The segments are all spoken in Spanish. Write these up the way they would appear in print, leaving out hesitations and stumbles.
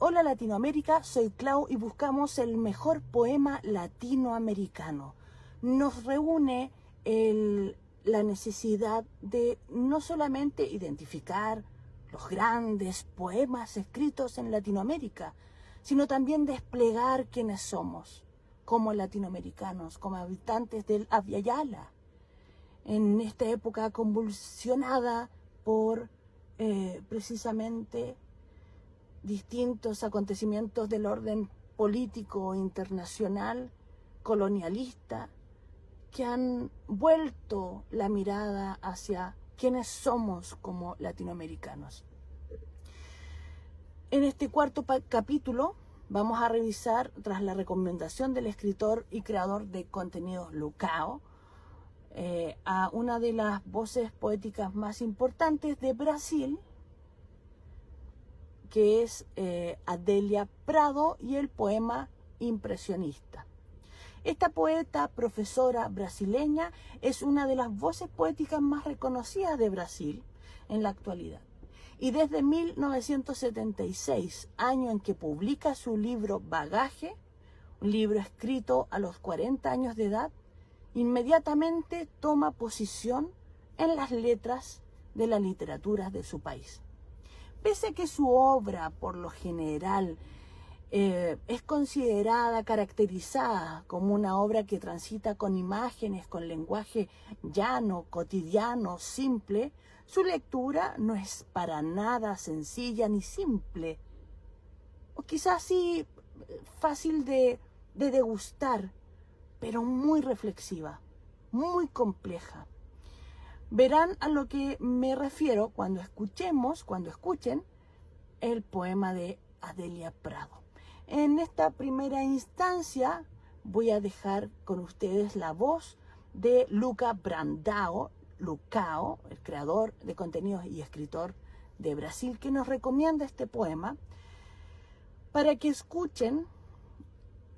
Hola Latinoamérica, soy Clau y buscamos el mejor poema latinoamericano. Nos reúne la necesidad de no solamente identificar los grandes poemas escritos en Latinoamérica, sino también desplegar quiénes somos como latinoamericanos, como habitantes del Abya Yala, en esta época convulsionada por precisamente distintos acontecimientos del orden político internacional, colonialista, que han vuelto la mirada hacia quiénes somos como latinoamericanos. En este cuarto capítulo vamos a revisar, tras la recomendación del escritor y creador de contenidos Lucao, a una de las voces poéticas más importantes de Brasil, que es Adélia Prado, y el poema Impresionista. Esta poeta, profesora brasileña, es una de las voces poéticas más reconocidas de Brasil en la actualidad. Y desde 1976, año en que publica su libro Bagaje, un libro escrito a los 40 años de edad, inmediatamente toma posición en las letras de la literatura de su país. Pese a que su obra, por lo general, es considerada, caracterizada como una obra que transita con imágenes, con lenguaje llano, cotidiano, simple, su lectura no es para nada sencilla ni simple, o quizás sí fácil de degustar, pero muy reflexiva, muy compleja. Verán a lo que me refiero cuando escuchen el poema de Adélia Prado. En esta primera instancia voy a dejar con ustedes la voz de Luca Brandão, Lucao, el creador de contenidos y escritor de Brasil, que nos recomienda este poema para que escuchen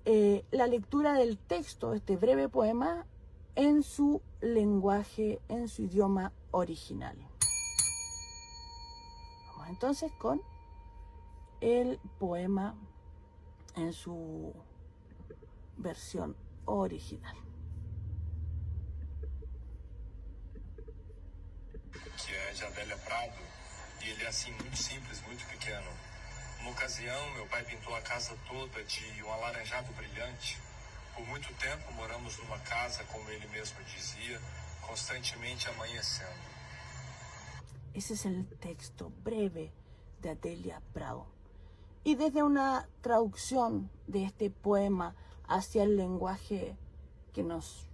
la lectura del texto, este breve poema, en su lenguaje, en su idioma original. Vamos entonces con el poema en su versión original. Que é de Adélia Prado, e ele é assim muito simples, muito pequeno. Uma ocasião, meu pai pintou a casa toda de um alaranjado brilhante. Por muito tempo moramos numa casa, como ele mesmo dizia, constantemente amanhecendo. Ese es el texto breve de Adélia Prado. Y desde una traducción de este poema hacia el lenguaje que nos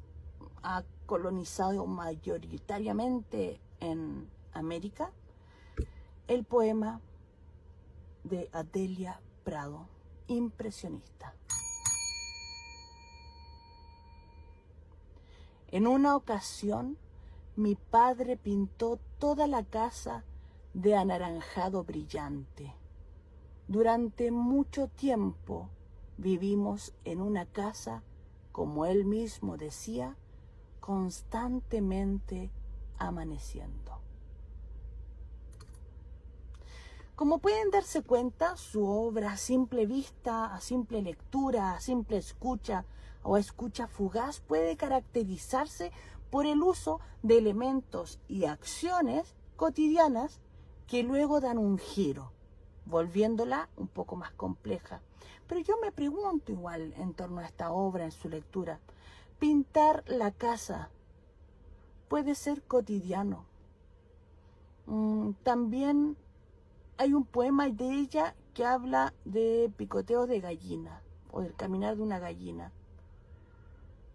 ha colonizado mayoritariamente en América, el poema de Adélia Prado, Impresionista. En una ocasión, mi padre pintó toda la casa de anaranjado brillante. Durante mucho tiempo vivimos en una casa, como él mismo decía, constantemente amaneciendo. Como pueden darse cuenta, su obra a simple vista, a simple lectura, a simple escucha o a escucha fugaz puede caracterizarse por el uso de elementos y acciones cotidianas que luego dan un giro, volviéndola un poco más compleja. Pero yo me pregunto igual en torno a esta obra, en su lectura, pintar la casa puede ser cotidiano. También hay un poema de ella que habla de picoteos de gallina o del caminar de una gallina.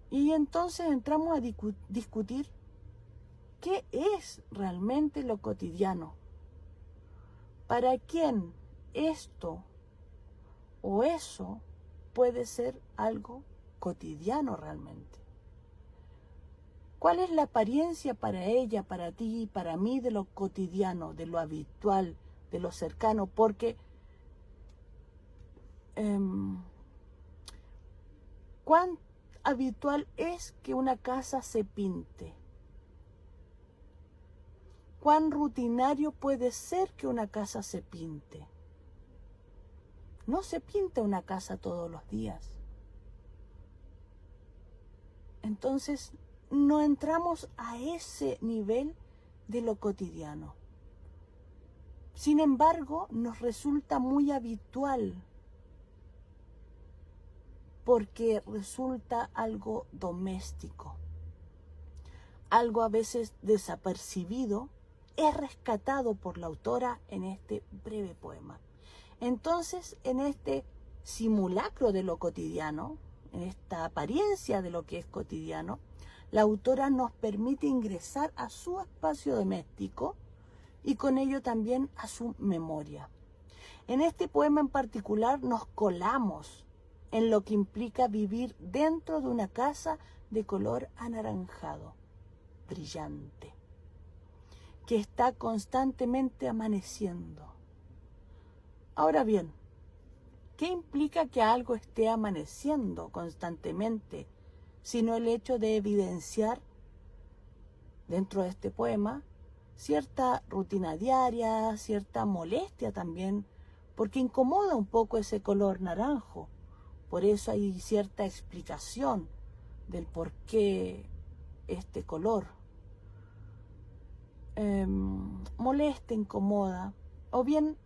Y entonces entramos a discutir qué es realmente lo cotidiano. ¿Para quién esto o eso puede ser algo cotidiano realmente? ¿Cuál es la apariencia para ella, para ti, para mí de lo cotidiano, de lo habitual, de lo cercano? Porque ¿cuán habitual es que una casa se pinte? ¿Cuán rutinario puede ser que una casa se pinte? No se pinta una casa todos los días. Entonces, no entramos a ese nivel de lo cotidiano. Sin embargo, nos resulta muy habitual porque resulta algo doméstico. Algo a veces desapercibido es rescatado por la autora en este breve poema. Entonces, en este simulacro de lo cotidiano, en esta apariencia de lo que es cotidiano, la autora nos permite ingresar a su espacio doméstico y con ello también a su memoria. En este poema en particular nos colamos en lo que implica vivir dentro de una casa de color anaranjado, brillante, que está constantemente amaneciendo. Ahora bien, ¿qué implica que algo esté amaneciendo constantemente, sino el hecho de evidenciar dentro de este poema cierta rutina diaria, cierta molestia también, porque incomoda un poco ese color naranjo? Por eso hay cierta explicación del por qué este color molesta, incomoda, o bien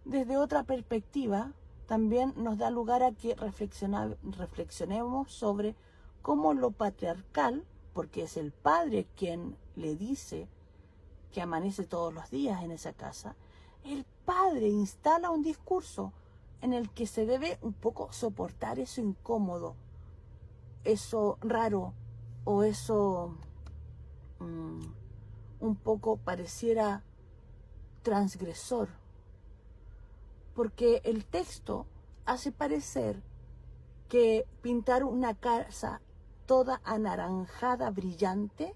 desde otra perspectiva también nos da lugar a que reflexionemos sobre cómo lo patriarcal, porque es el padre quien le dice que amanece todos los días en esa casa, el padre instala un discurso en el que se debe un poco soportar eso incómodo, eso raro, o eso un poco pareciera transgresor, porque el texto hace parecer que pintar una casa toda anaranjada, brillante,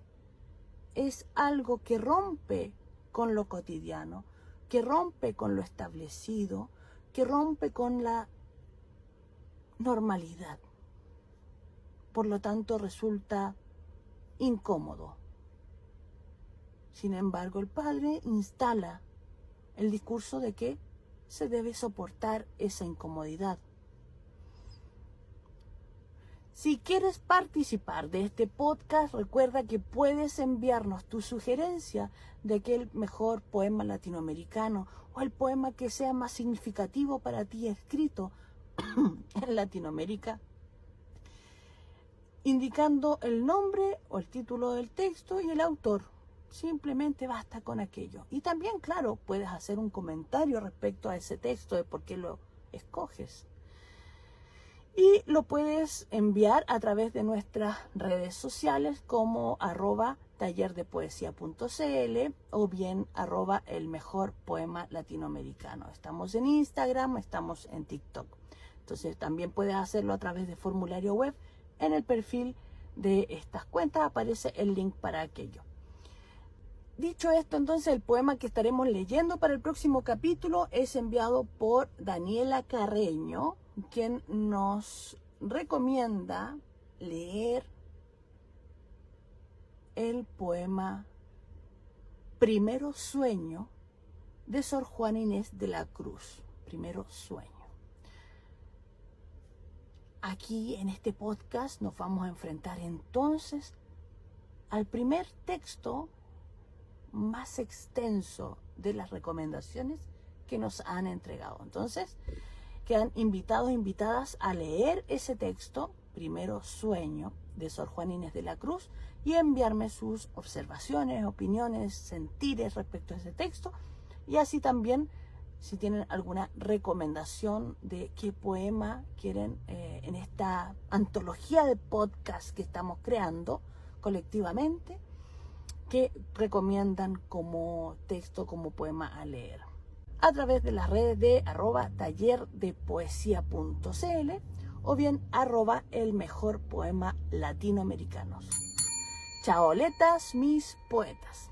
es algo que rompe con lo cotidiano, que rompe con lo establecido, que rompe con la normalidad. Por lo tanto, resulta incómodo. Sin embargo, el padre instala el discurso de que se debe soportar esa incomodidad. Si quieres participar de este podcast, recuerda que puedes enviarnos tu sugerencia de aquel mejor poema latinoamericano o el poema que sea más significativo para ti escrito en Latinoamérica, indicando el nombre o el título del texto y el autor. Simplemente basta con aquello. Y también, claro, puedes hacer un comentario respecto a ese texto de por qué lo escoges. Y lo puedes enviar a través de nuestras redes sociales como @tallerdepoesia.cl o bien @elmejorpoema-latinoamericano. Estamos en Instagram, estamos en TikTok. Entonces también puedes hacerlo a través de formulario web. En el perfil de estas cuentas aparece el link para aquello. Dicho esto, entonces el poema que estaremos leyendo para el próximo capítulo es enviado por Daniela Carreño, quien nos recomienda leer el poema Primero Sueño de Sor Juana Inés de la Cruz. Primero Sueño. Aquí en este podcast nos vamos a enfrentar entonces al primer texto más extenso de las recomendaciones que nos han entregado. Entonces, quedan invitados e invitadas a leer ese texto, Primero Sueño, de Sor Juana Inés de la Cruz, y enviarme sus observaciones, opiniones, sentires respecto a ese texto, y así también, si tienen alguna recomendación de qué poema quieren en esta antología de podcast que estamos creando colectivamente, que recomiendan como texto, como poema a leer. A través de las redes de @tallerdepoesia.cl o bien @elmejorpoema latinoamericanos. Chaoletas, mis poetas.